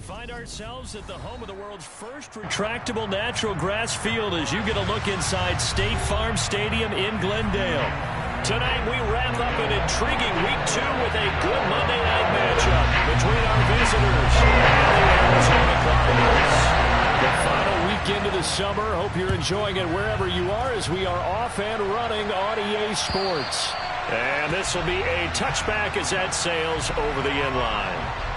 find ourselves at the home of the world's first retractable natural grass field as you get a look inside State Farm Stadium in Glendale. Tonight we wrap up an intriguing Week 2 with a good Monday night matchup between our visitors and the Arizona Cardinals. The final weekend of the summer. Hope you're enjoying it wherever you are as we are off and running on EA Sports. And this will be a touchback as that sails over the end line.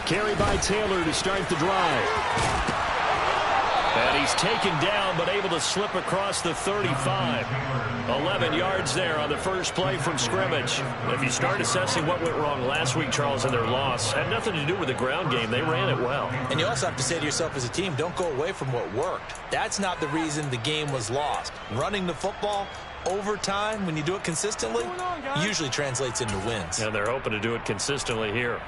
Carry by Taylor to start the drive. And he's taken down but able to slip across the 35. 11 yards there on the first play from scrimmage. If you start assessing what went wrong last week, Charles, in their loss, had nothing to do with the ground game. They ran it well. And you also have to say to yourself as a team, don't go away from what worked. That's not the reason the game was lost. Running the football over time, when you do it consistently, usually translates into wins. And they're hoping to do it consistently here.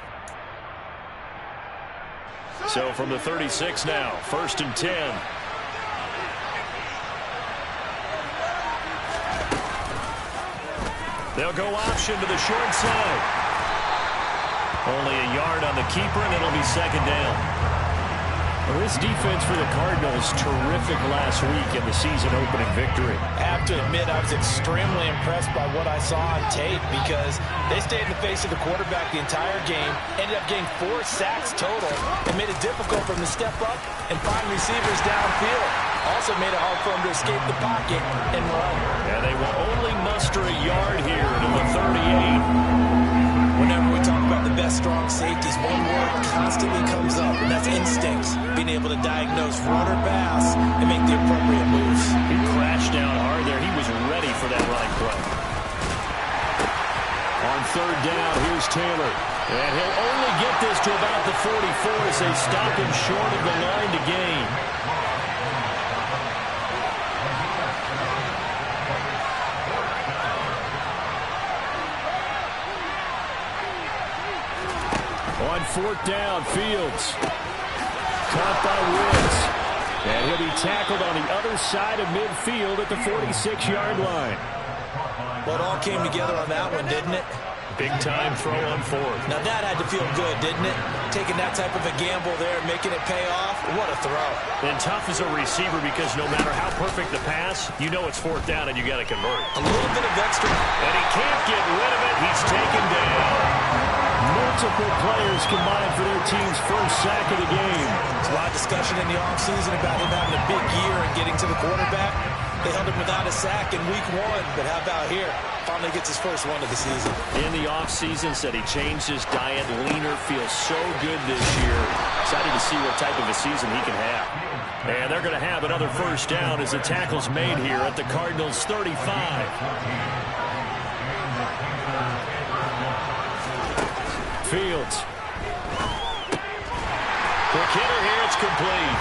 So from the 36 now, 1st and 10. They'll go option to the short side. Only a yard on the keeper, and it'll be second down. Well, this defense for the Cardinals, terrific last week in the season-opening victory. I have to admit, I was extremely impressed by what I saw on tape because they stayed in the face of the quarterback the entire game, ended up getting 4 sacks total, and made it difficult for them to step up and find receivers downfield. Also made it hard for them to escape the pocket and run. Yeah, they will only muster a yard here to the 38. Whenever we talk about the best strong safeties, one word constantly comes up, and that's instincts. Being able to diagnose run or pass and make the appropriate moves. He crashed down hard there. He was ready for that running play. On 3rd down, here's Taylor. And he'll only get this to about the 44 as they stop him short of the line to gain. On 4th down, Fields. Caught by Woods. And he'll be tackled on the other side of midfield at the 46-yard line. Well, it all came together on that one, didn't it? Big-time throw on 4th. Now that had to feel good, didn't it? Taking that type of a gamble there, making it pay off. What a throw. And tough as a receiver because no matter how perfect the pass, you know it's 4th down and you got to convert. A little bit of extra. And he can't get rid of it. He's taken down. Multiple players combined for their team's first sack of the game. There's a lot of discussion in the offseason about him having a big year and getting to the quarterback. They held him without a sack in week 1, but how about here? Finally gets his first one of the season. In the offseason, said he changed his diet, leaner, feels so good this year. Excited to see what type of a season he can have. And they're going to have another first down as the tackle's made here at the Cardinals' 35. Fields. Quick hitter here, it's complete.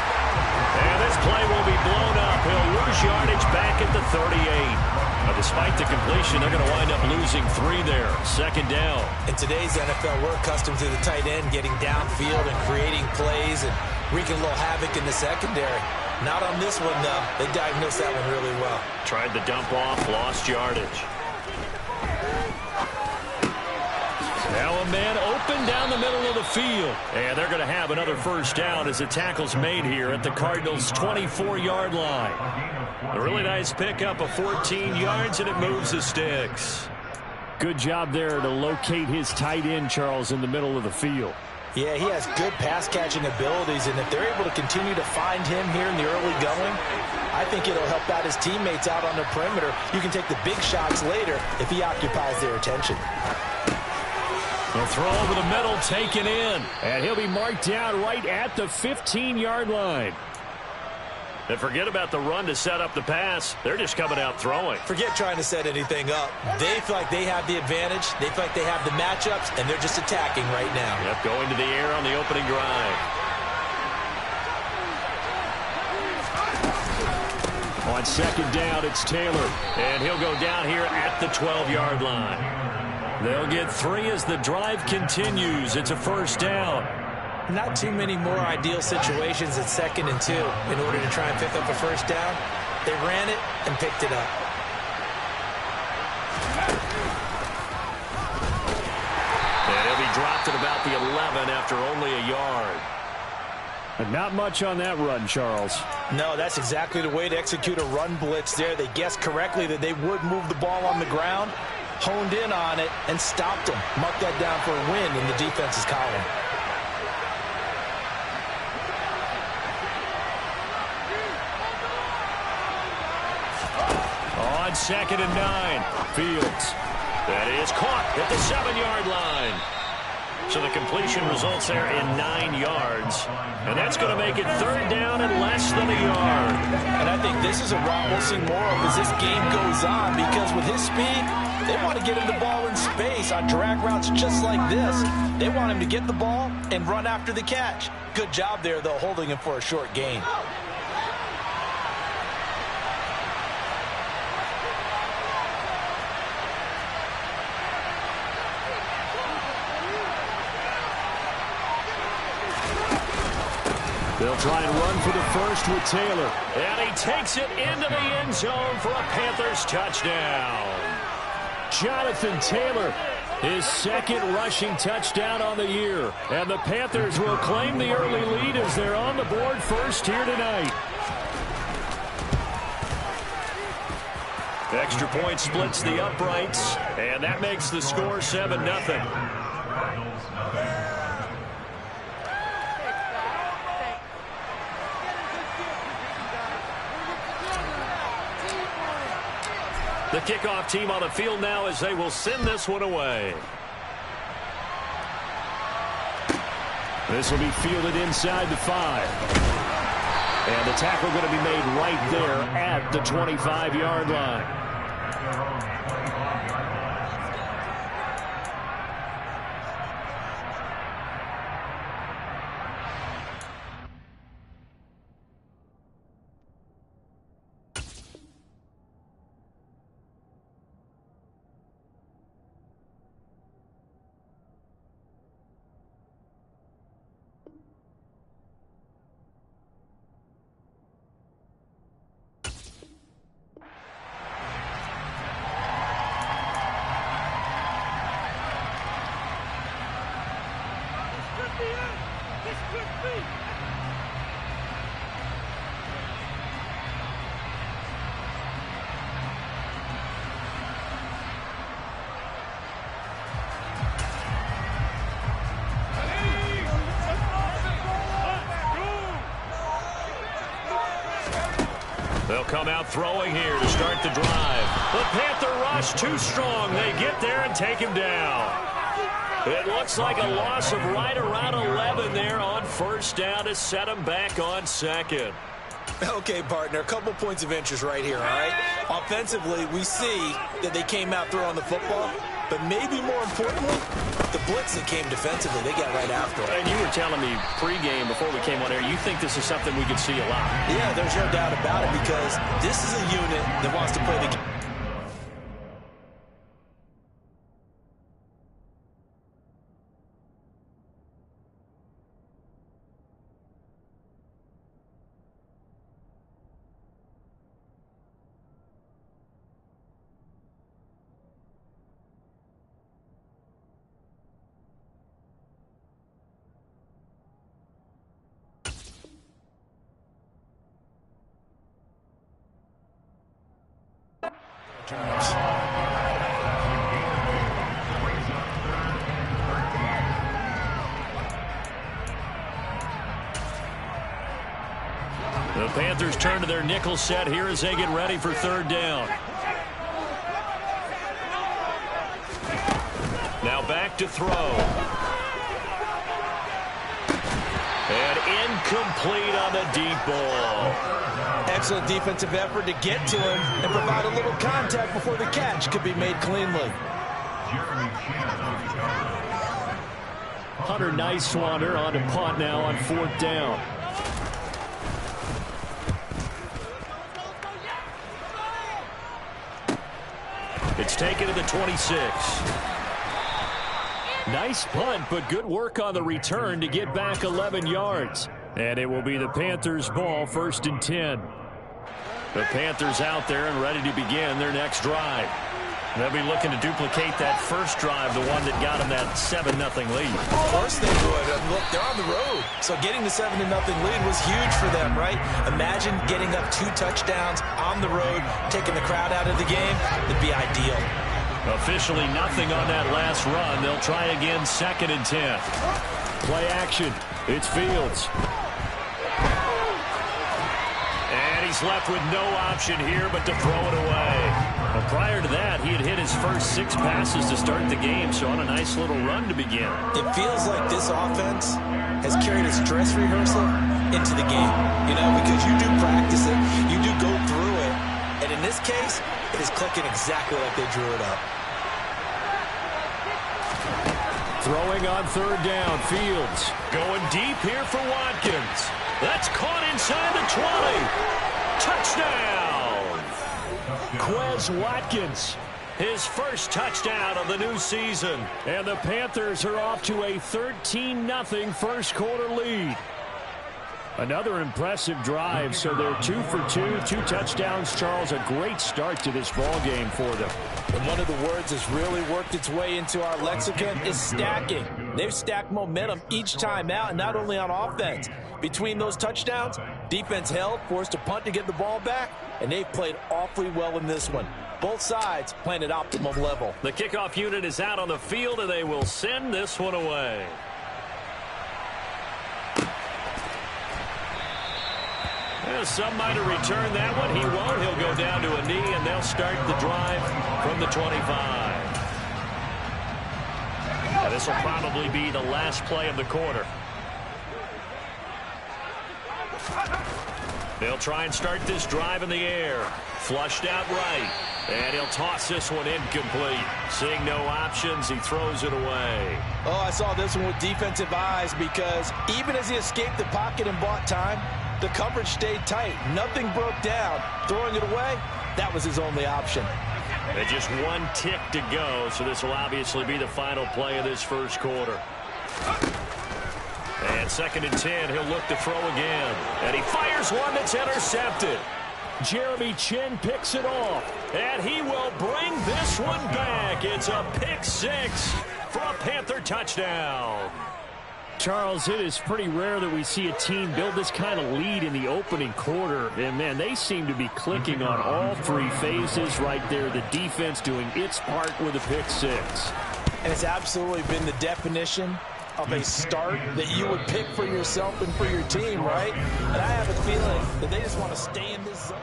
And this play will be blown up. He'll lose yardage back at the 38. Now, despite the completion, they're going to wind up losing 3 there. Second down. In today's NFL, we're accustomed to the tight end getting downfield and creating plays and wreaking a little havoc in the secondary. Not on this one, though. They diagnosed that one really well. Tried the dump off, lost yardage. Now a man open down the middle of the field. And they're going to have another first down as the tackle's made here at the Cardinals' 24-yard line. A really nice pickup of 14 yards, and it moves the sticks. Good job there to locate his tight end, Charles, in the middle of the field. Yeah, he has good pass-catching abilities, and if they're able to continue to find him here in the early going, I think it'll help out his teammates out on the perimeter. You can take the big shots later if he occupies their attention. The throw over the middle, taken in. And he'll be marked down right at the 15-yard line. And forget about the run to set up the pass. They're just coming out throwing. Forget trying to set anything up. They feel like they have the advantage. They feel like they have the matchups, and they're just attacking right now. Yep, going to the air on the opening drive. On second down, it's Taylor. And he'll go down here at the 12-yard line. They'll get 3 as the drive continues. It's a first down. Not too many more ideal situations at 2nd and 2 in order to try and pick up a first down. They ran it and picked it up. And he'll be dropped at about the 11 after only a yard. And not much on that run, Charles. No, that's exactly the way to execute a run blitz there. They guessed correctly that they would move the ball on the ground, honed in on it, and stopped them. Mark that down for a win in the defense's column. On 2nd and 9, Fields. That is caught at the 7-yard line. So the completion results there in 9 yards. And that's going to make it 3rd down and less than a yard. And I think this is a route we'll see more of as this game goes on, because with his speed, they want to get him the ball in space on drag routes just like this. They want him to get the ball and run after the catch. Good job there, though, holding him for a short gain. They'll try and run for the first with Taylor. And he takes it into the end zone for a Panthers touchdown. Jonathan Taylor, his 2nd rushing touchdown on the year. And the Panthers will claim the early lead as they're on the board first here tonight. Extra point splits the uprights, and that makes the score 7-0. The kickoff team on the field now as they will send this one away. This will be fielded inside the 5. And the tackle going to be made right there at the 25-yard line. They'll come out throwing here to start the drive. The Panther rush too strong. They get there and take him down. It looks like a loss of right around 11 there on first down to set him back on 2nd. Okay, partner, a couple points of interest right here, all right? Offensively, we see that they came out throwing the football, but maybe more importantly, the blitz that came defensively, they got right after it. And you were telling me pregame before we came on air, you think this is something we could see a lot. Yeah, there's no doubt about it, because this is a unit that wants to play the game. The Panthers turn to their nickel set here as they get ready for 3rd down. Now back to throw. And incomplete on the deep ball. Excellent defensive effort to get to him and provide a little contact before the catch could be made cleanly. Hunter Nicewander on to punt now on 4th down. take it to the 26. Nice punt, but good work on the return to get back 11 yards. And it will be the Panthers' ball, 1st and 10. The Panthers out there and ready to begin their next drive. They'll be looking to duplicate that first drive, the one that got them that 7-0 lead. Of course they would. Look, they're on the road. So getting the 7-0 lead was huge for them, right? Imagine getting up 2 touchdowns on the road, taking the crowd out of the game. It'd be ideal. Officially nothing on that last run. They'll try again, 2nd and 10. Play action. It's Fields. And he's left with no option here but to throw it away. Well, prior to that, he had hit his first 6 passes to start the game, so on a nice little run to begin. It feels like this offense has carried a stress rehearsal into the game, because you do practice it, you do go through it, and in this case, it is clicking exactly like they drew it up. Throwing on 3rd down, Fields. Going deep here for Watkins. That's caught inside the 20. Touchdown! Quez Watkins, his first touchdown of the new season. And the Panthers are off to a 13-0 first quarter lead. Another impressive drive, so they're 2 for 2, 2 touchdowns. Charles, a great start to this ball game for them. And one of the words that's really worked its way into our lexicon is stacking. They've stacked momentum each time out, and not only on offense. Between those touchdowns, defense held, forced a punt to get the ball back, and they've played awfully well in this one. Both sides playing at optimum level. The kickoff unit is out on the field, and they will send this one away. Well, some might have returned that one. He won't. He'll go down to a knee, and they'll start the drive from the 25. Now, this will probably be the last play of the quarter. They'll try and start this drive in the air. Flushed out right. And he'll toss this one incomplete. Seeing no options, he throws it away. Oh, I saw this one with defensive eyes because even as he escaped the pocket and bought time, the coverage stayed tight. Nothing broke down. Throwing it away, that was his only option. And just 1 tick to go, so this will obviously be the final play of this first quarter. And 2nd and 10, he'll look to throw again. And he fires one that's intercepted. Jeremy Chin picks it off. And he will bring this one back. It's a pick 6 for a Panther touchdown. Charles, it is pretty rare that we see a team build this kind of lead in the opening quarter. And, man, they seem to be clicking on all 3 phases right there. The defense doing its part with a pick 6. And it's absolutely been the definition of a start that you would pick for yourself and for your team, right? And I have a feeling that they just want to stay in this zone.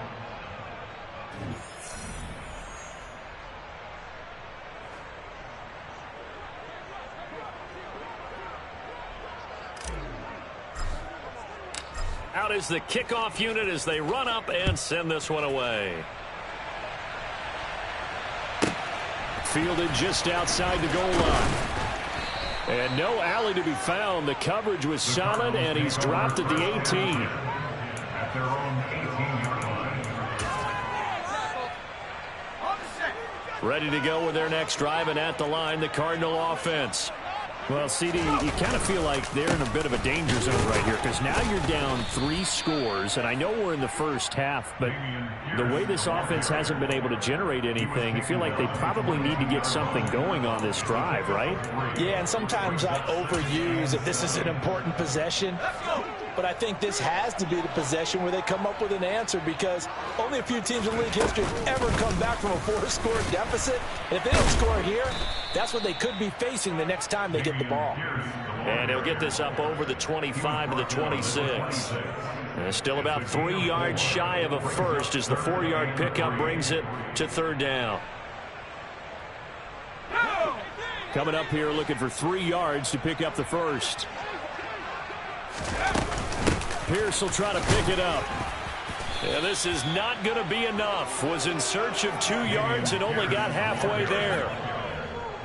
Out is the kickoff unit as they run up and send this one away. Fielded just outside the goal line. And no alley to be found. The coverage was solid, and he's dropped at the 18. Ready to go with their next drive, and at the line, the Cardinal offense. Well, CD, you kind of feel like they're in a bit of a danger zone right here because now you're down 3 scores, and I know we're in the first half, but the way this offense hasn't been able to generate anything, you feel like they probably need to get something going on this drive, right? Yeah, and sometimes I overuse if this is an important possession, but I think this has to be the possession where they come up with an answer because only a few teams in league history have ever come back from a 4-score deficit, and if they don't score here, that's what they could be facing the next time they get the ball. And he'll get this up over the 25 to the 26. And still about 3 yards shy of a first as the 4-yard pickup brings it to 3rd down. Coming up here looking for 3 yards to pick up the first. Pierce will try to pick it up. And this is not going to be enough. Was in search of 2 yards and only got halfway there.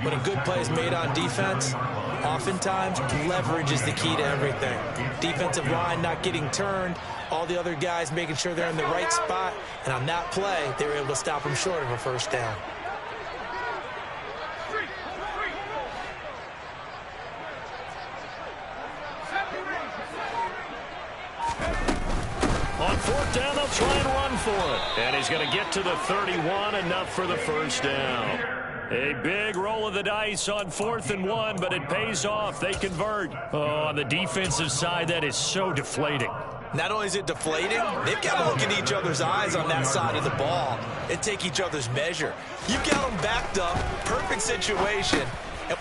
But a good play is made on defense. Oftentimes, leverage is the key to everything. Defensive line not getting turned. All the other guys making sure they're in the right spot. And on that play, they were able to stop them short of a first down. down. They'll try and run for it. And he's going to get to the 31, enough for the first down. A big roll of the dice on 4th and 1, but it pays off. They convert. Oh, on the defensive side, that is so deflating. Not only is it deflating, they've got to look in each other's eyes on that side of the ball and take each other's measure. You've got them backed up, perfect situation.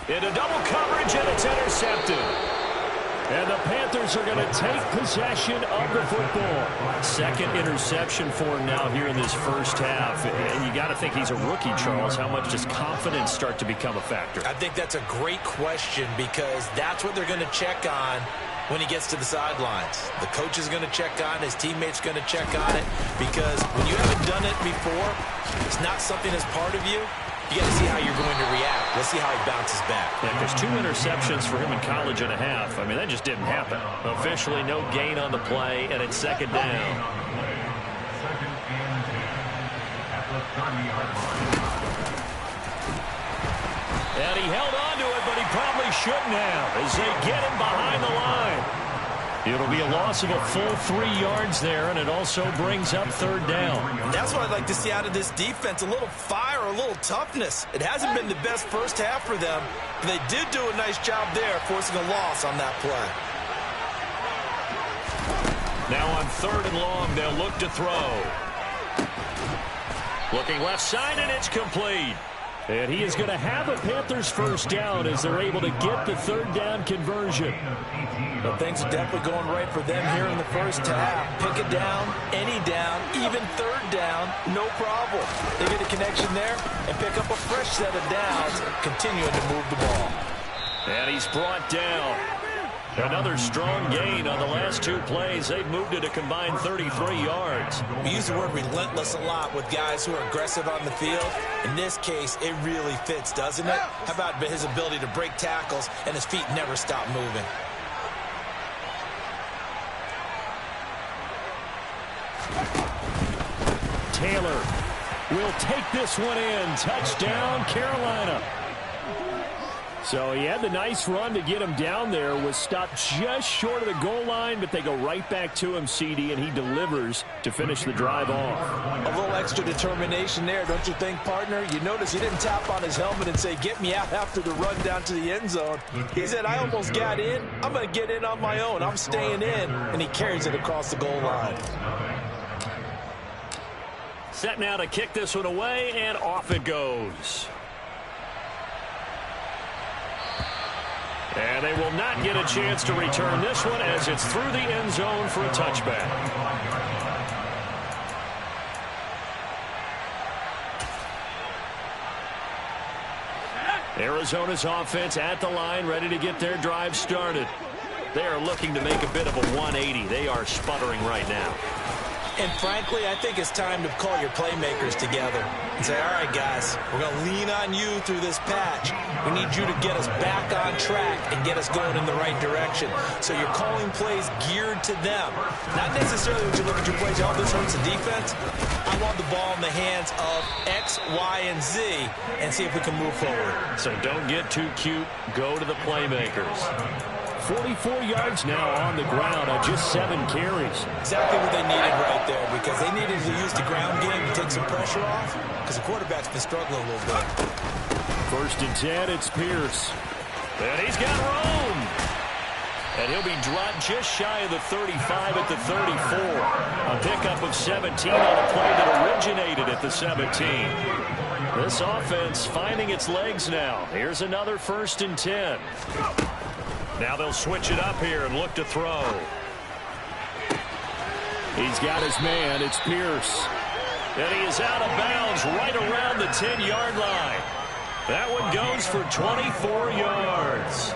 Into double coverage, and it's intercepted. And the Panthers are going to take possession of the football. Second interception for him now here in this first half. And you got to think he's a rookie, Charles. How much does confidence start to become a factor? I think that's a great question because that's what they're going to check on when he gets to the sidelines. The coach is going to check on it. His teammates going to check on it because when you haven't done it before, it's not something that's part of you. You got to see how you're going to react. Let's see how he bounces back. Yeah, because 2 interceptions for him in college and a half. I mean, that just didn't happen. Officially, no gain on the play, and it's second down. And he held on to it, but he probably shouldn't have as they get him behind the line. It'll be a loss of a full 3 yards there, and it also brings up third down. That's what I'd like to see out of this defense, a little fire, a little toughness. It hasn't been the best first half for them, but they did do a nice job there, forcing a loss on that play. Now on 3rd and long, they'll look to throw. Looking left side, and it's complete. And he is going to have a Panthers first down as they're able to get the third down conversion. But things are definitely going right for them here in the first half. Pick it down, any down, even third down, no problem. They get a connection there and pick up a fresh set of downs, continuing to move the ball. And he's brought down. Another strong gain on the last 2 plays. They've moved it a combined 33 yards. We use the word relentless a lot with guys who are aggressive on the field. In this case, it really fits, doesn't it? How about his ability to break tackles and his feet never stop moving? Taylor will take this one in. Touchdown, Carolina. So he had the nice run to get him down there, was stopped just short of the goal line, but they go right back to him, CD, and he delivers to finish the drive off. A little extra determination there, don't you think, partner? You notice he didn't tap on his helmet and say, get me out after the run down to the end zone. He said, I almost got in. I'm going to get in on my own. I'm staying in. And he carries it across the goal line. Set now to kick this one away, and off it goes. And they will not get a chance to return this one as it's through the end zone for a touchback. Arizona's offense at the line, ready to get their drive started. They are looking to make a bit of a 180. They are sputtering right now. And frankly, I think it's time to call your playmakers together and say, all right, guys, we're going to lean on you through this patch. We need you to get us back on track and get us going in the right direction. So you're calling plays geared to them. Not necessarily when you look at your plays, oh, this hurts the defense. I want the ball in the hands of X, Y, and Z and see if we can move forward. So don't get too cute. Go to the playmakers. 44 yards now on the ground on just 7 carries. Exactly what they needed right there because they needed to use the ground game to take some pressure off because the quarterback's been struggling a little bit. 1st and 10, it's Pierce. And he's got room. And he'll be dropped just shy of the 35 at the 34. A pickup of 17 on a play that originated at the 17. This offense finding its legs now. Here's another 1st and 10. Now they'll switch it up here and look to throw. He's got his man. It's Pierce. And he is out of bounds right around the 10-yard line. That one goes for 24 yards.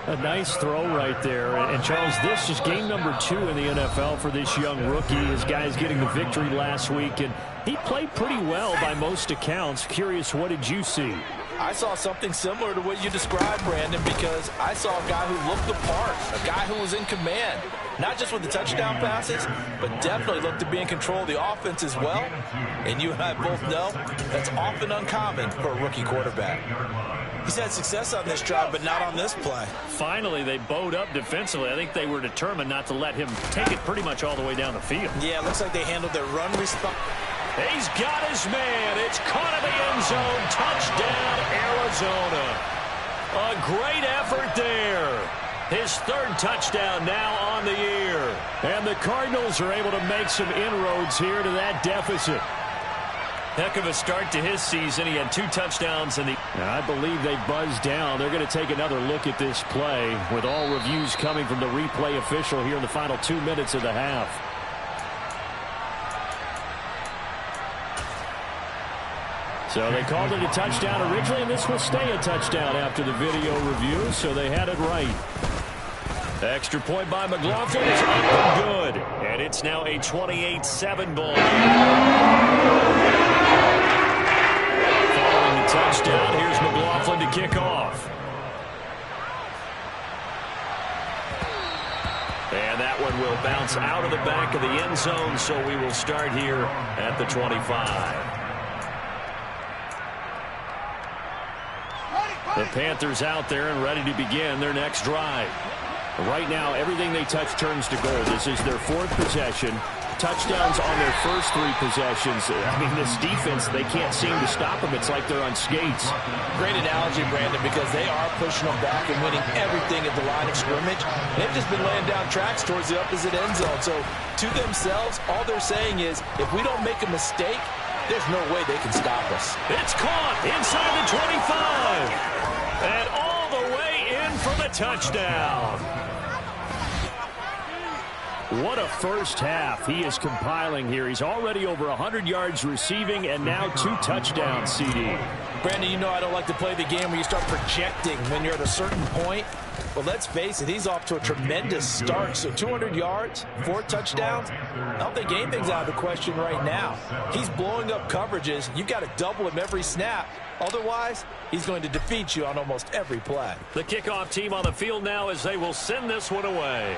A nice throw right there. And, Charles, this is game number 2 in the NFL for this young rookie. His guys getting the victory last week, and he played pretty well by most accounts. Curious, what did you see? I saw something similar to what you described, Brandon, because I saw a guy who looked the part, a guy who was in command, not just with the touchdown passes, but definitely looked to be in control of the offense as well. And you and I both know that's often uncommon for a rookie quarterback. He's had success on this drive, but not on this play. Finally, they bowed up defensively. I think they were determined not to let him take it pretty much all the way down the field. Yeah, it looks like they handled their run response. He's got his man. It's caught in the end zone. Touchdown, Arizona. A great effort there. His third touchdown now on the year. And the Cardinals are able to make some inroads here to that deficit. Heck of a start to his season. He had 2 touchdowns in the... Now, I believe they buzzed down. They're going to take another look at this play with all reviews coming from the replay official here in the final 2 minutes of the half. So they called it a touchdown originally, and this will stay a touchdown after the video review, so they had it right. Extra point by McLaughlin is up and good. And it's now a 28-7 ball game. Following the touchdown, here's McLaughlin to kick off. And that one will bounce out of the back of the end zone, so we will start here at the 25. The Panthers out there and ready to begin their next drive. Right now, everything they touch turns to gold. This is their 4th possession. Touchdowns on their first 3 possessions. I mean, this defense, they can't seem to stop them. It's like they're on skates. Great analogy, Brandon, because they are pushing them back and winning everything at the line of scrimmage. They've just been laying down tracks towards the opposite end zone. So, to themselves, all they're saying is, if we don't make a mistake, there's no way they can stop us. It's caught inside the 25. And all the way in for the touchdown. What a first half he is compiling here. He's already over 100 yards receiving and now 2 touchdowns, CD. Brandon, you know I don't like to play the game where you start projecting when you're at a certain point. Well, let's face it, he's off to a tremendous start. So 200 yards, 4 touchdowns. I don't think anything's out of the question right now. He's blowing up coverages. You've got to double him every snap. Otherwise, he's going to defeat you on almost every play. The kickoff team on the field now as they will send this one away.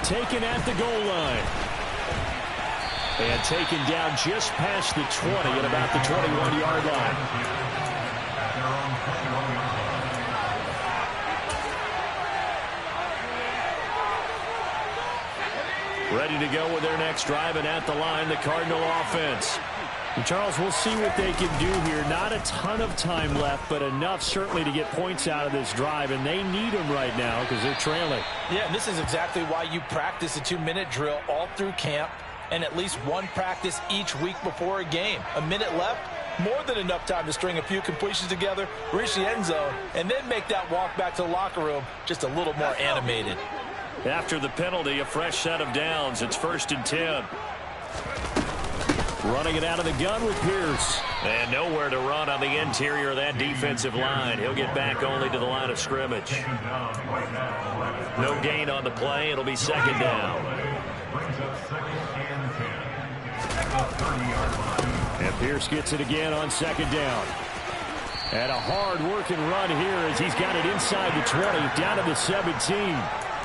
Taken at the goal line. And taken down just past the 20 at about the 21-yard line. Ready to go with their next drive, and at the line, the Cardinal offense. And Charles, we'll see what they can do here. Not a ton of time left, but enough certainly to get points out of this drive, and they need them right now because they're trailing. Yeah, and this is exactly why you practice a 2-minute drill all through camp and at least 1 practice each week before a game. A minute left, more than enough time to string a few completions together, reach the end zone, and then make that walk back to the locker room just a little more animated. After the penalty, a fresh set of downs. It's 1st and 10. Running it out of the gun with Pierce. And nowhere to run on the interior of that defensive line. He'll get back only to the line of scrimmage. No gain on the play. It'll be 2nd down. And Pierce gets it again on 2nd down. And a hard-working run here as he's got it inside the 20, down to the 17.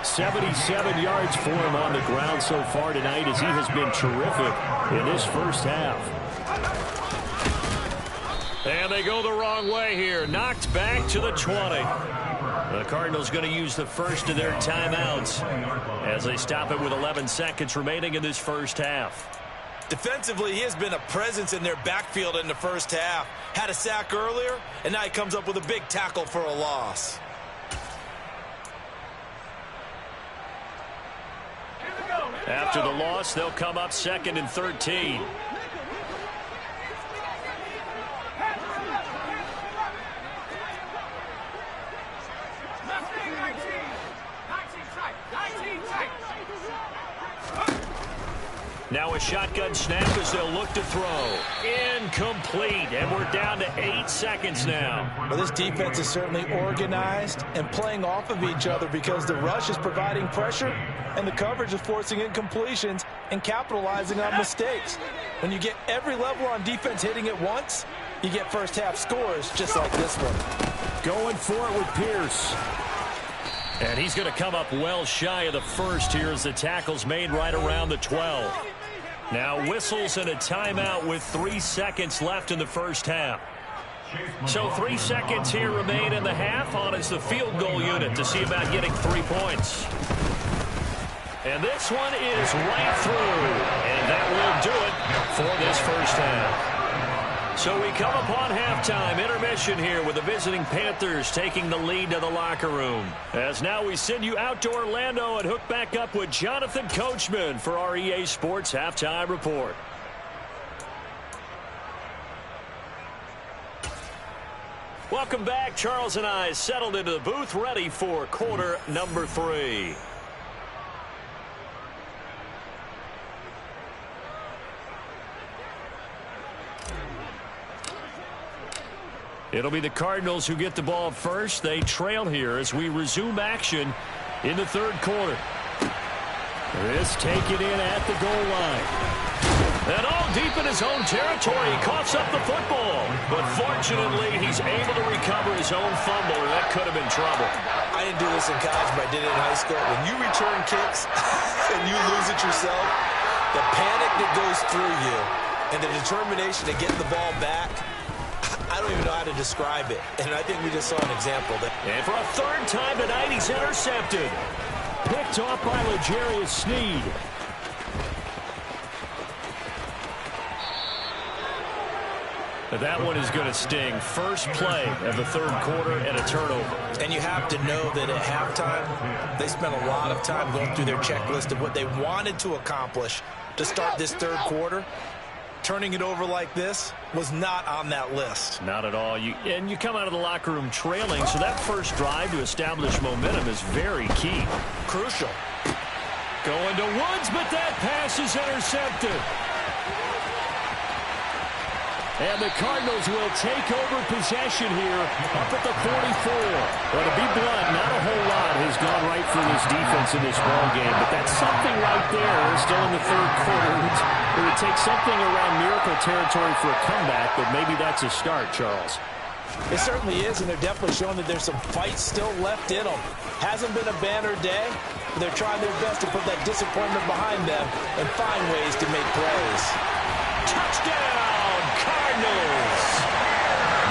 77 yards for him on the ground so far tonight as he has been terrific in this first half. And they go the wrong way here. Knocked back to the 20. The Cardinals going to use the first of their timeouts as they stop it with 11 seconds remaining in this first half. Defensively, he has been a presence in their backfield in the first half. Had a sack earlier, and now he comes up with a big tackle for a loss. After the loss, they'll come up 2nd and 13. Now a shotgun snap as they'll look to throw. Incomplete, and we're down to 8 seconds now. Well, this defense is certainly organized and playing off of each other because the rush is providing pressure and the coverage is forcing incompletions and capitalizing on mistakes. When you get every level on defense hitting at once, you get first half scores just like this one. Going for it with Pierce. And he's going to come up well shy of the first here as the tackle's made right around the 12. Now whistles and a timeout with 3 seconds left in the first half. So 3 seconds here remain in the half. On is the field goal unit to see about getting 3 points. And this one is right through. And that will do it for this first half. So we come upon halftime intermission here with the visiting Panthers taking the lead to the locker room. As now we send you out to Orlando and hook back up with Jonathan Coachman for our EA Sports Halftime Report. Welcome back. Charles and I settled into the booth ready for quarter number 3. It'll be the Cardinals who get the ball first. They trail here as we resume action in the third quarter. This taken in at the goal line. And all deep in his own territory, he coughs up the football. But fortunately, he's able to recover his own fumble, and that could have been trouble. I didn't do this in college, but I did it in high school. When you return kicks and you lose it yourself, the panic that goes through you and the determination to get the ball back, I don't even know how to describe it. And I think we just saw an example. And for a third time tonight, he's intercepted. Picked off by L'Jarius Sneed. That one is going to sting. First play of the third quarter and a turnover. And you have to know that at halftime, they spent a lot of time going through their checklist of what they wanted to accomplish to start this third quarter. Turning it over like this was not on that list. Not at all. You come out of the locker room trailing, so that first drive to establish momentum is very key. Crucial. Going to Woods, but that pass is intercepted. And the Cardinals will take over possession here up at the 44. Well, to be blunt, not a whole lot has gone right for this defense in this ballgame, but that's something right there still in the third quarter. It would take something around miracle territory for a comeback, but maybe that's a start, Charles. It certainly is, and they're definitely showing that there's some fight still left in them. Hasn't been a banner day, but they're trying their best to put that disappointment behind them and find ways to make plays. Touchdown, Cardinals!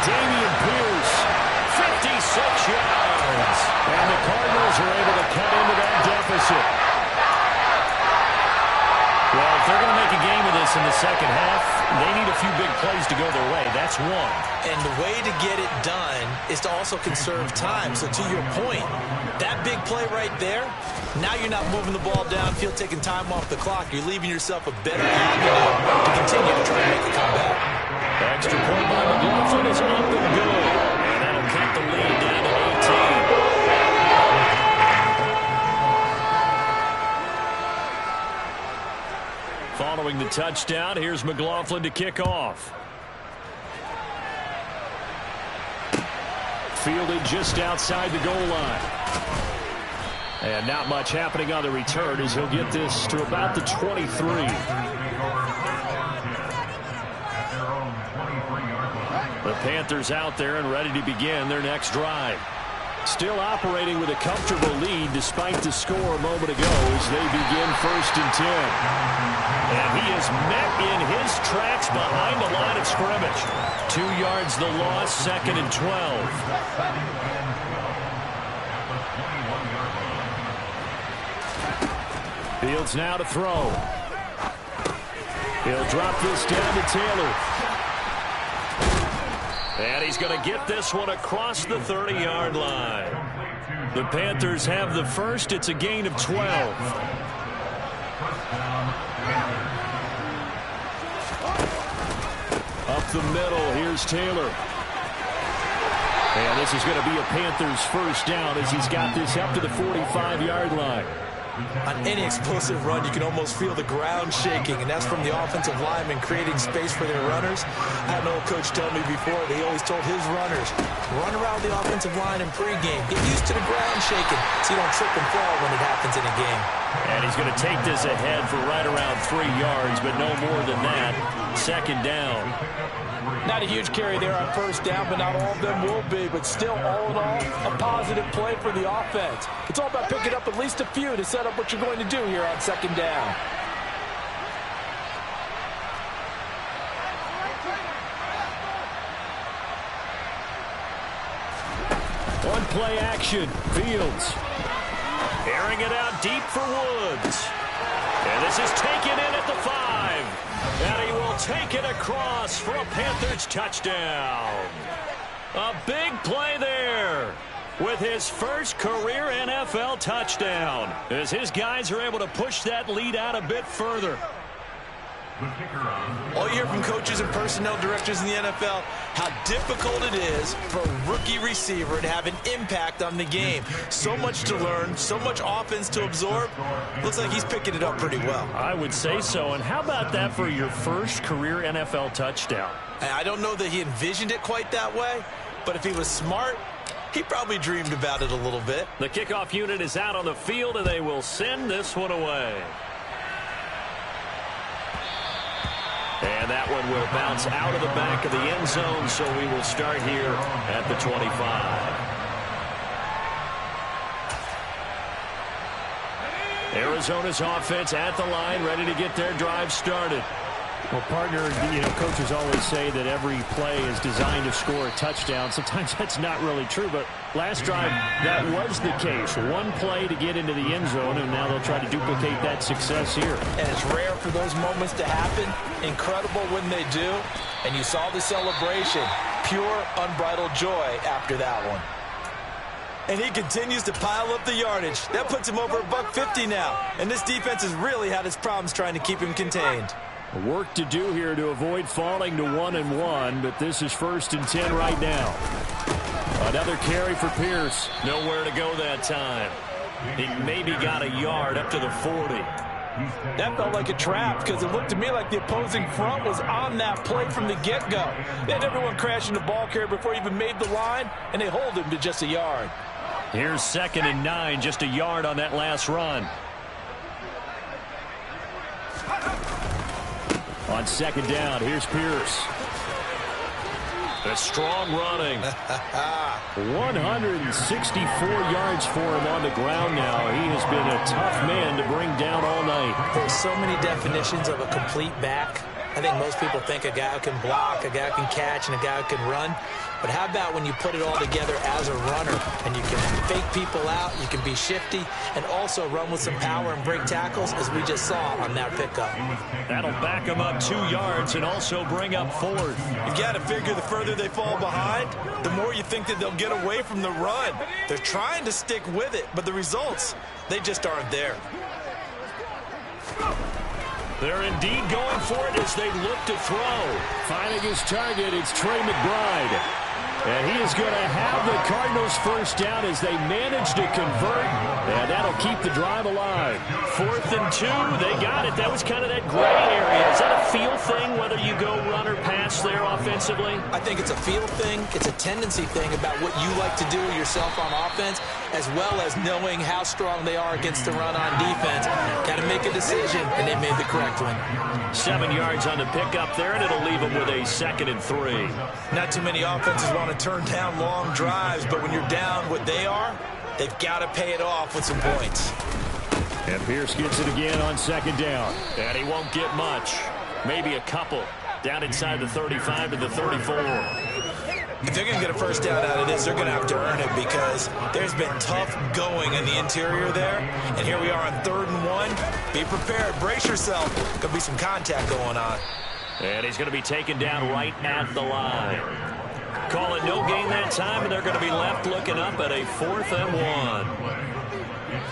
Dameon Pierce, 56 yards. And the Cardinals are able to cut into that deficit. Well, if they're going to make a game of this in the second half, they need a few big plays to go their way. That's one. And the way to get it done is to also conserve time. So to your point, that big play right there, now you're not moving the ball downfield, taking time off the clock. You're leaving yourself a better avenue to continue to try and make a comeback. Extra point by McLaughlin is up and good. And that'll cut the lead down to 18. Following the touchdown, here's McLaughlin to kick off. Fielded just outside the goal line. And not much happening on the return as he'll get this to about the 23. The Panthers out there and ready to begin their next drive. Still operating with a comfortable lead despite the score a moment ago as they begin 1st and 10. And he is met in his tracks behind the line of scrimmage. 2 yards the loss, 2nd and 12. Fields now to throw. He'll drop this down to Taylor. And he's going to get this one across the 30-yard line. The Panthers have the first. It's a gain of 12. Up the middle, here's Taylor. And this is going to be a Panthers first down as he's got this up to the 45-yard line. On any explosive run, you can almost feel the ground shaking, and that's from the offensive linemen creating space for their runners. I had an old coach tell me before, he always told his runners, run around the offensive line in pregame. Get used to the ground shaking so you don't trip and fall when it happens in a game. And he's going to take this ahead for right around 3 yards, but no more than that. 2nd down. Not a huge carry there on 1st down, but not all of them will be. But still, all in all, a positive play for the offense. It's all about picking up at least a few to set up what you're going to do here on 2nd down. On play action, Fields. Airing it out deep for Woods. And this is taken in at the 5. And he will take it across for a Panthers touchdown. A big play there with his first career NFL touchdown, as his guys are able to push that lead out a bit further. All you hear from coaches and personnel directors in the NFL, how difficult it is for a rookie receiver to have an impact on the game. So much to learn, so much offense to absorb. Looks like he's picking it up pretty well. I would say so. And how about that for your first career NFL touchdown? I don't know that he envisioned it quite that way, but if he was smart, he probably dreamed about it a little bit. The kickoff unit is out on the field, and they will send this one away. And that one will bounce out of the back of the end zone, so we will start here at the 25. Arizona's offense at the line, ready to get their drive started. Well, partner, coaches always say that every play is designed to score a touchdown. Sometimes that's not really true, but last drive, that was the case. One play to get into the end zone, and now they'll try to duplicate that success here. And it's rare for those moments to happen. Incredible when they do. And you saw the celebration. Pure, unbridled joy after that one. And he continues to pile up the yardage. That puts him over $150 now. And this defense has really had its problems trying to keep him contained. Work to do here to avoid falling to 1-1, but this is 1st and 10 right now. Another carry for Pierce. Nowhere to go that time. He maybe got a yard up to the 40. That felt like a trap because it looked to me like the opposing front was on that play from the get-go. They had everyone crashing the ball carrier before he even made the line, and they hold him to just a yard. Here's 2nd and 9, just a yard on that last run. On 2nd down, here's Pierce. A strong running. 164 yards for him on the ground now. He has been a tough man to bring down all night. There's so many definitions of a complete back. I think most people think a guy who can block, a guy who can catch, and a guy who can run. But how about when you put it all together as a runner and you can fake people out, you can be shifty, and also run with some power and break tackles, as we just saw on that pickup. That'll back them up 2 yards and also bring up 4th. You've got to figure the further they fall behind, the more you think that they'll get away from the run. They're trying to stick with it, but the results, they just aren't there. They're indeed going for it as they look to throw. Finding his target, it's Trey McBride. And he is going to have the Cardinals first down as they manage to convert. And that'll keep the drive alive. 4th and 2, they got it. That was kind of that gray area. Is that a feel thing, whether you go run or pass there offensively? I think it's a feel thing. It's a tendency thing about what you like to do yourself on offense, as well as knowing how strong they are against the run on defense. Got to make a decision, and they made the correct one. 7 yards on the pickup there, and it'll leave them with a 2nd and 3. Not too many offenses want to turn down long drives, but when you're down what they are, they've got to pay it off with some points. And Pierce gets it again on 2nd down. And he won't get much. Maybe a couple. Down inside the 35 to the 34. If they're going to get a first down out of this, they're going to have to earn it because there's been tough going in the interior there. And here we are on 3rd and 1. Be prepared. Brace yourself. Going to be some contact going on. And he's going to be taken down right at the line. Calling no gain that time, and they're going to be left looking up at a 4th and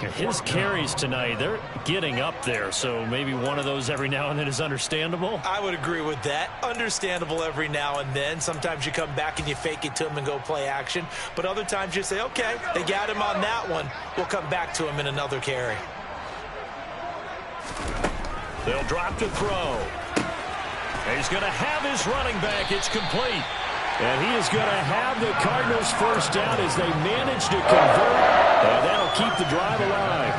1. His carries tonight, they're getting up there, so maybe one of those every now and then is understandable. I would agree with that. Understandable every now and then. Sometimes you come back and you fake it to him and go play action. But other times you say, okay, they got him on that one. We'll come back to him in another carry. They'll drop to throw. He's going to have his running back. It's complete. And he is going to have the Cardinals first down as they manage to convert. And that'll keep the drive alive.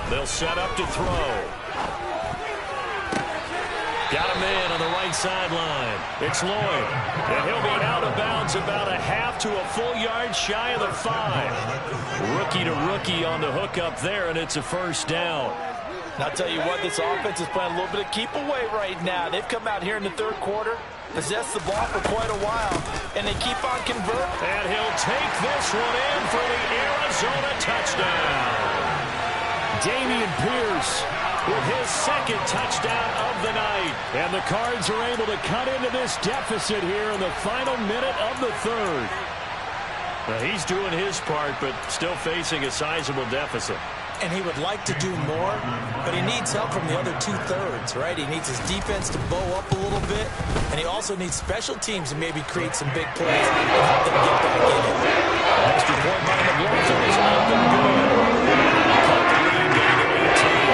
They'll set up to throw. Got a man on the right sideline. It's Lloyd. And he'll be out of bounds about a half to a full yard shy of the 5. Rookie to rookie on the hook up there, and it's a first down. And I'll tell you what, this offense is playing a little bit of keep away right now. They've come out here in the third quarter, possessed the ball for quite a while, and they keep on converting. And he'll take this one in for the Arizona touchdown. Dameon Pierce with his second touchdown of the night. And the Cards are able to cut into this deficit here in the final minute of the third. Well, he's doing his part, but still facing a sizable deficit. And he would like to do more, but he needs help from the other two-thirds, right? He needs his defense to bow up a little bit, and he also needs special teams to maybe create some big plays and help them get back in it. Extra point by McLaughlin is up and good. Cut the lead down to 18.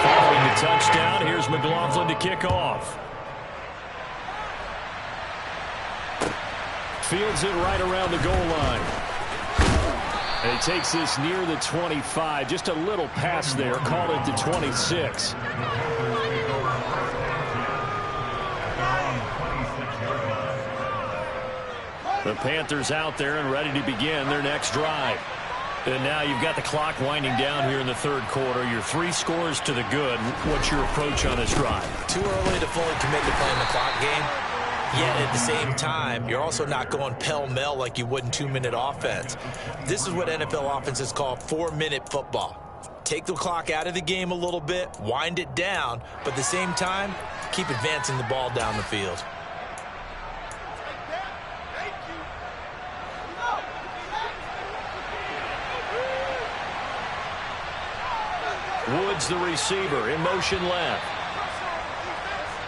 Following the touchdown, here's McLaughlin to kick off. Fields it right around the goal line. And he takes this near the 25. Just a little pass there. Call it the 26. The Panthers out there and ready to begin their next drive. And now you've got the clock winding down here in the third quarter. You're 3 scores to the good. What's your approach on this drive? Too early to fully commit to playing the clock game. Yet at the same time, you're also not going pell-mell like you would in 2-minute offense. This is what NFL offenses call 4-minute football. Take the clock out of the game a little bit, wind it down, but at the same time, keep advancing the ball down the field. Woods, the receiver, in motion left.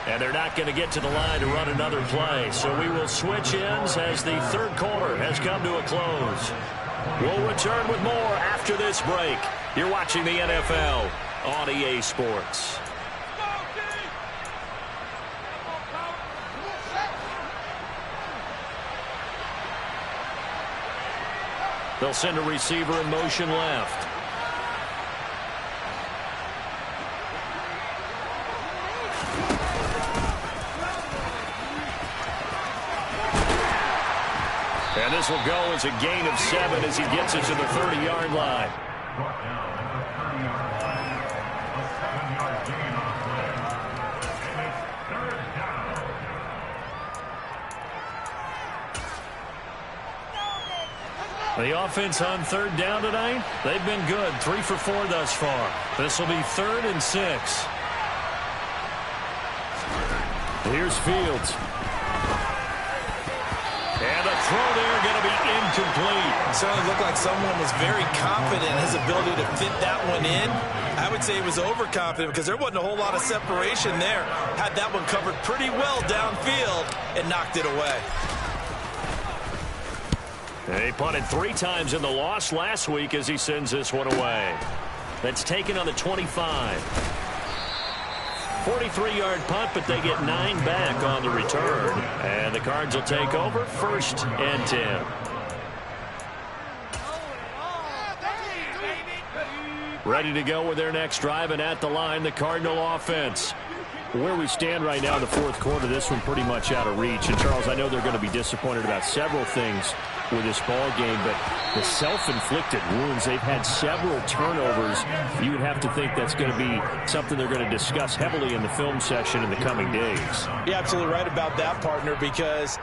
And they're not going to get to the line to run another play. So we will switch ends as the third quarter has come to a close. We'll return with more after this break. You're watching the NFL on EA Sports. They'll send a receiver in motion left. And this will go as a gain of 7 as he gets it to the 30-yard line. The offense on third down tonight, they've been good. 3 for 4 thus far. This will be 3rd and 6. Here's Fields. And the throw there going to be incomplete. It certainly looked like someone was very confident in his ability to fit that one in. I would say he was overconfident because there wasn't a whole lot of separation there. Had that one covered pretty well downfield and knocked it away. He punted 3 times in the loss last week as he sends this one away. That's taken on the 25. 43-yard punt, but they get 9 back on the return. And the Cards will take over 1st and 10. Ready to go with their next drive, and at the line, the Cardinal offense. Where we stand right now in the fourth quarter, this one pretty much out of reach. And, Charles, I know they're going to be disappointed about several things with this ball game, but the self-inflicted wounds, they've had several turnovers. You would have to think that's going to be something they're going to discuss heavily in the film session in the coming days. You're absolutely right about that, partner, because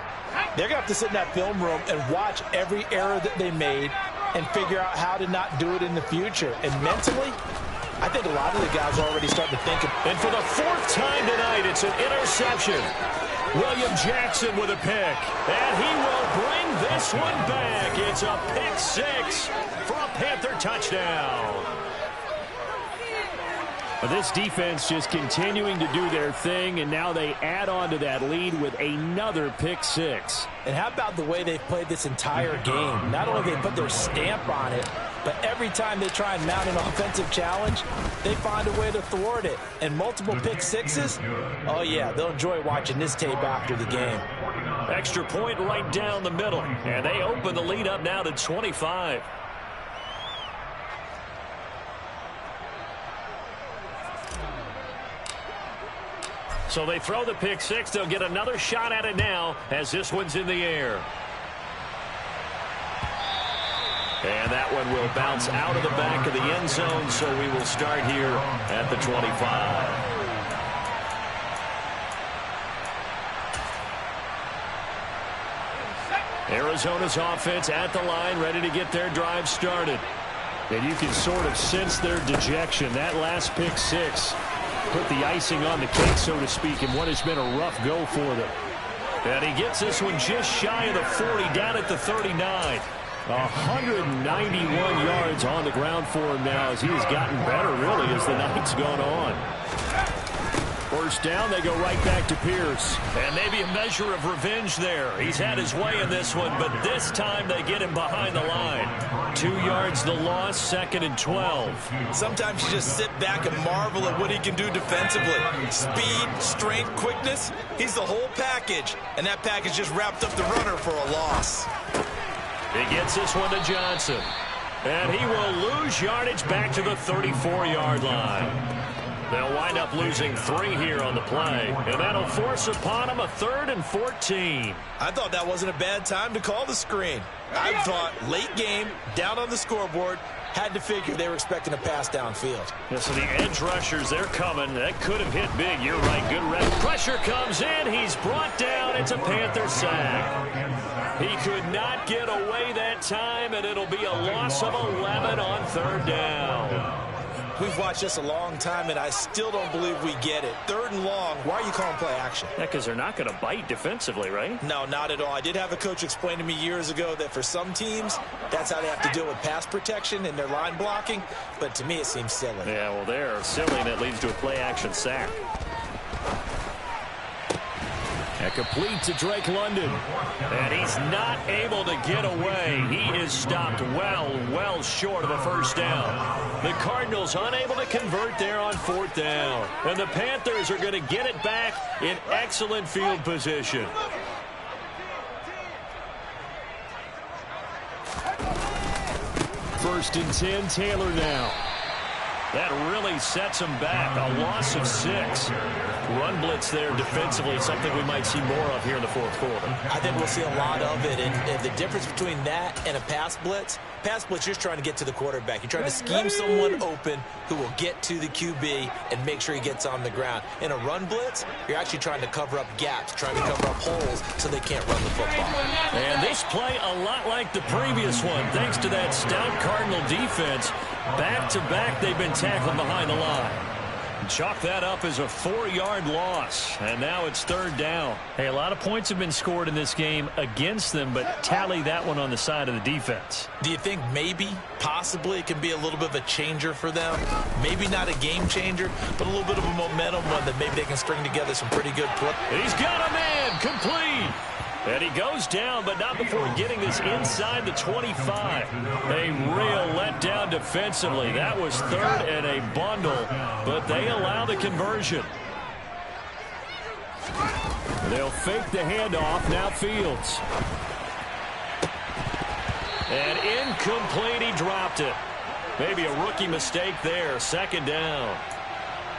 they're going to have to sit in that film room and watch every error that they made and figure out how to not do it in the future. And mentally, I think a lot of the guys are already starting to think of. And for the 4th time tonight, it's an interception. William Jackson with a pick. And he will bring this one back. It's a pick 6 for a Panther touchdown. But this defense just continuing to do their thing, and now they add on to that lead with another pick 6. And how about the way they've played this entire game? Not only they put their stamp on it, but every time they try and mount an offensive challenge, they find a way to thwart it. And multiple pick 6s, oh yeah, they'll enjoy watching this tape after the game. Extra point right down the middle. And they open the lead up now to 25. So they throw the pick 6. They'll get another shot at it now as this one's in the air. And that one will bounce out of the back of the end zone, so we will start here at the 25. Arizona's offense at the line, ready to get their drive started. And you can sort of sense their dejection. That last pick six put the icing on the cake, so to speak, in what has been a rough go for them. And he gets this one just shy of the 40, down at the 39. 191 yards on the ground for him now as he has gotten better, really, as the night's gone on. First down, they go right back to Pierce. And maybe a measure of revenge there. He's had his way in this one, but this time they get him behind the line. 2 yards the loss, 2nd and 12. Sometimes you just sit back and marvel at what he can do defensively. Speed, strength, quickness, he's the whole package. And that package just wrapped up the runner for a loss. He gets this one to Johnson. And he will lose yardage back to the 34-yard line. They'll wind up losing 3 here on the play, and that'll force upon them a 3rd and 14. I thought that wasn't a bad time to call the screen. I thought late game, down on the scoreboard, had to figure they were expecting a pass downfield. Yeah, so the edge rushers, they're coming. That could have hit big. You're right. Good rep. Pressure comes in. He's brought down. It's a Panther sack. He could not get away that time, and it'll be a loss of 11 on 3rd down. We've watched this a long time, and I still don't believe we get it. 3rd and long, why are you calling play action? Yeah, because they're not going to bite defensively, right? No, not at all. I did have a coach explain to me years ago that for some teams, that's how they have to deal with pass protection and their line blocking. But to me, it seems silly. Yeah, well, they're silly, and it leads to a play action sack. And complete to Drake London. And he's not able to get away. He is stopped well short of a first down. The Cardinals unable to convert there on 4th down. And the Panthers are going to get it back in excellent field position. First and 10, Taylor now. That really sets him back. A loss of 6. Run blitz there defensively, something we might see more of here in the 4th quarter. I think we'll see a lot of it. And the difference between that and a pass blitz, you're just trying to get to the quarterback. You're trying to scheme someone open who will get to the QB and make sure he gets on the ground. In a run blitz, you're actually trying to cover up gaps, trying to cover up holes so they can't run the football. And this play a lot like the previous one, thanks to that stout Cardinal defense. Back-to-back, they've been tackled behind the line. Chalk that up as a 4-yard loss, and now it's 3rd down. Hey, a lot of points have been scored in this game against them, but tally that one on the side of the defense. Do you think maybe, possibly, it can be a little bit of a changer for them? Maybe not a game changer, but a little bit of a momentum one that maybe they can string together some pretty good play. He's got a man, complete. And he goes down, but not before getting this inside the 25. A real letdown defensively. That was 3rd and a bundle, but they allow the conversion. They'll fake the handoff. Now Fields. And incomplete. He dropped it. Maybe a rookie mistake there. 2nd down.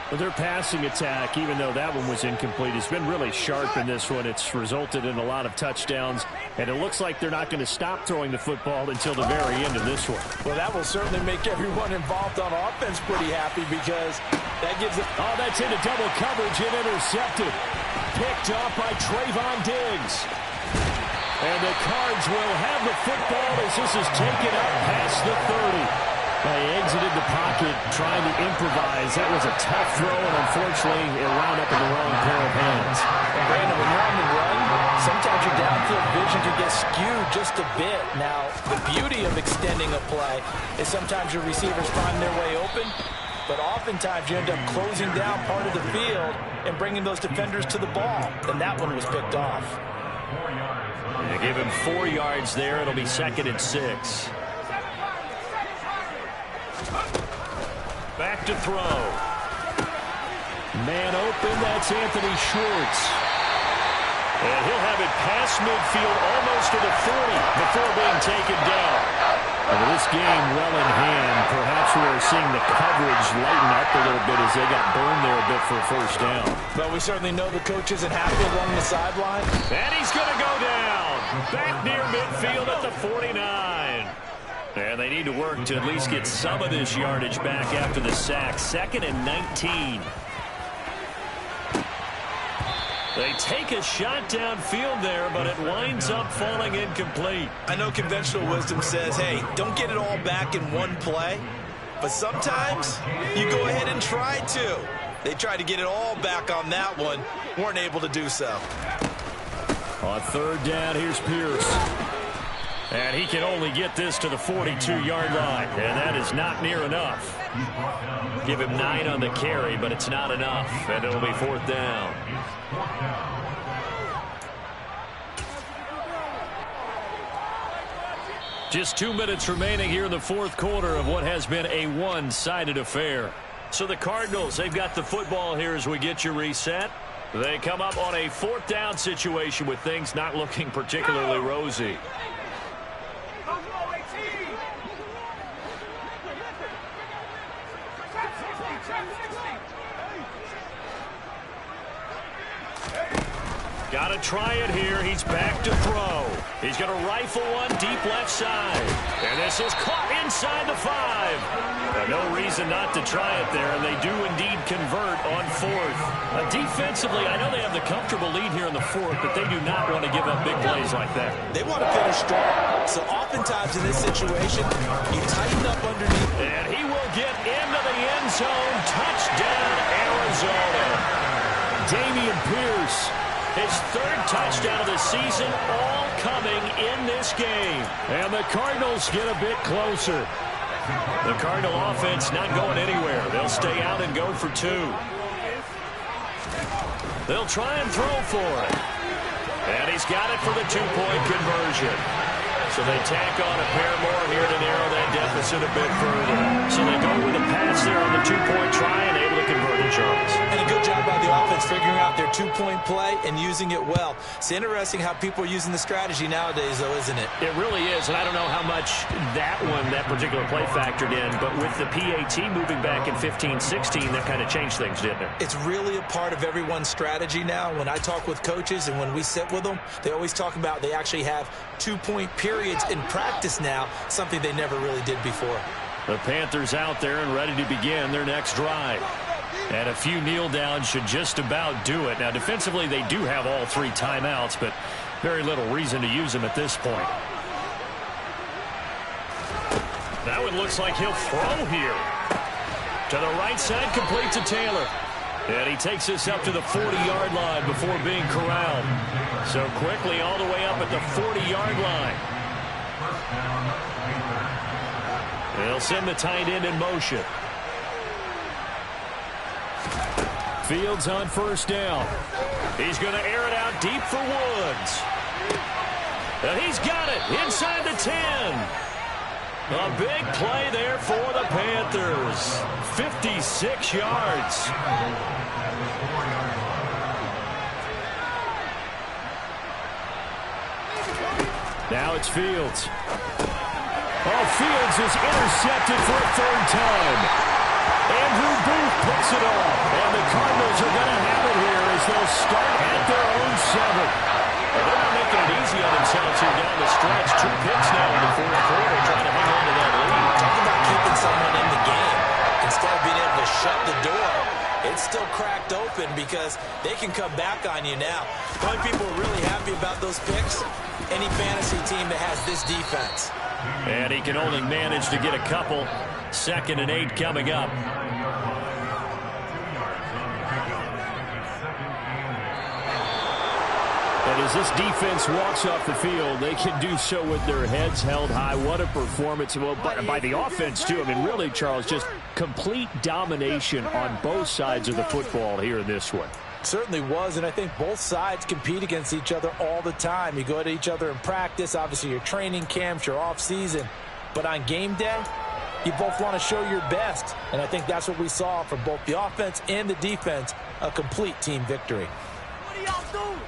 Well, their passing attack, even though that one was incomplete, has been really sharp in this one. It's resulted in a lot of touchdowns, and it looks like they're not going to stop throwing the football until the very end of this one. Well, that will certainly make everyone involved on offense pretty happy because that gives it... Oh, that's into double coverage and intercepted. Picked up by Trayvon Diggs. And the Cards will have the football as this is taken up past the 30. They exited the pocket trying to improvise. That was a tough throw, and unfortunately, it wound up in the wrong pair of hands. And Brandon, when you're on the run, sometimes your downfield vision can get skewed just a bit. Now, the beauty of extending a play is sometimes your receivers find their way open, but oftentimes you end up closing down part of the field and bringing those defenders to the ball. And that one was picked off. They give him 4 yards there. It'll be 2nd and 6. Back to throw. Man open, that's Anthony Schwartz. And he'll have it past midfield almost to the 40 before being taken down. And with this game well in hand, perhaps we are seeing the coverage lighten up a little bit as they got burned there a bit for a first down. But we certainly know the coach isn't happy along the sideline. And he's going to go down. Back near midfield at the 49. And they need to work to at least get some of this yardage back after the sack. 2nd and 19. They take a shot downfield there, but it winds up falling incomplete. I know conventional wisdom says, hey, don't get it all back in one play. But sometimes you go ahead and try to. They tried to get it all back on that one. Weren't able to do so. On 3rd down, here's Pierce. And he can only get this to the 42-yard line. And that is not near enough. Give him 9 on the carry, but it's not enough. And it'll be 4th down. Just 2 minutes remaining here in the 4th quarter of what has been a one-sided affair. So the Cardinals, they've got the football here as we get you reset. They come up on a 4th down situation with things not looking particularly rosy. Got to try it here. He's back to throw. He's going to rifle one deep left side. And this is caught inside the 5. No reason not to try it there, and they do indeed convert on 4th. Defensively, I know they have the comfortable lead here in the 4th, but they do not want to give up big plays like that. They want to finish strong. So oftentimes in this situation, you tighten up underneath. And he will get into the end zone. Touchdown, Arizona. Dameon Pierce. His 3rd touchdown of the season, all coming in this game. And the Cardinals get a bit closer. The Cardinal offense not going anywhere. They'll stay out and go for 2. They'll try and throw for it. And he's got it for the 2-point conversion. So they tack on a pair more here to narrow that deficit a bit further. So they go with a pass there on the 2-point try and able to convert it, Charles. And a good job by the offense figuring out their 2-point play and using it well. It's interesting how people are using the strategy nowadays, though, isn't it? It really is, and I don't know how much that particular play factored in, but with the PAT moving back in 15-16, that kind of changed things, didn't it? It's really a part of everyone's strategy now. When I talk with coaches and when we sit with them, they always talk about they actually have 2-point periods in practice now, something they never really did before. The Panthers out there and ready to begin their next drive. And a few kneel downs should just about do it. Now, defensively, they do have all 3 timeouts, but very little reason to use them at this point. That one looks like he'll throw here. To the right side, complete to Taylor. And he takes this up to the 40-yard line before being corralled. So quickly all the way up at the 40-yard line. They'll send the tight end in motion. Fields on 1st down. He's going to air it out deep for Woods. And he's got it inside the 10. A big play there for the Panthers. 56 yards. Now it's Fields. Oh, Fields is intercepted for a 3rd time. Andrew Booth picks it off. And the Cardinals are going to have it here as they'll start at their own 7. They're not making it easy on themselves here down the stretch. 2 picks now in the 4th quarter trying to hang on to that lead. Talk about keeping someone in the game. Instead of being able to shut the door, it's still cracked open because they can come back on you now. The only people really happy about those picks, any fantasy team that has this defense. And he can only manage to get a couple. 2nd and 8 coming up. And as this defense walks off the field, they can do so with their heads held high. What a performance. Well, by the offense, too. I mean, really, Charles, just complete domination on both sides of the football here in this one. Certainly was, and I think both sides compete against each other all the time. You go to each other in practice, obviously your training camps, your off-season. But on game day, you both want to show your best. And I think that's what we saw from both the offense and the defense, a complete team victory. What do y'all do?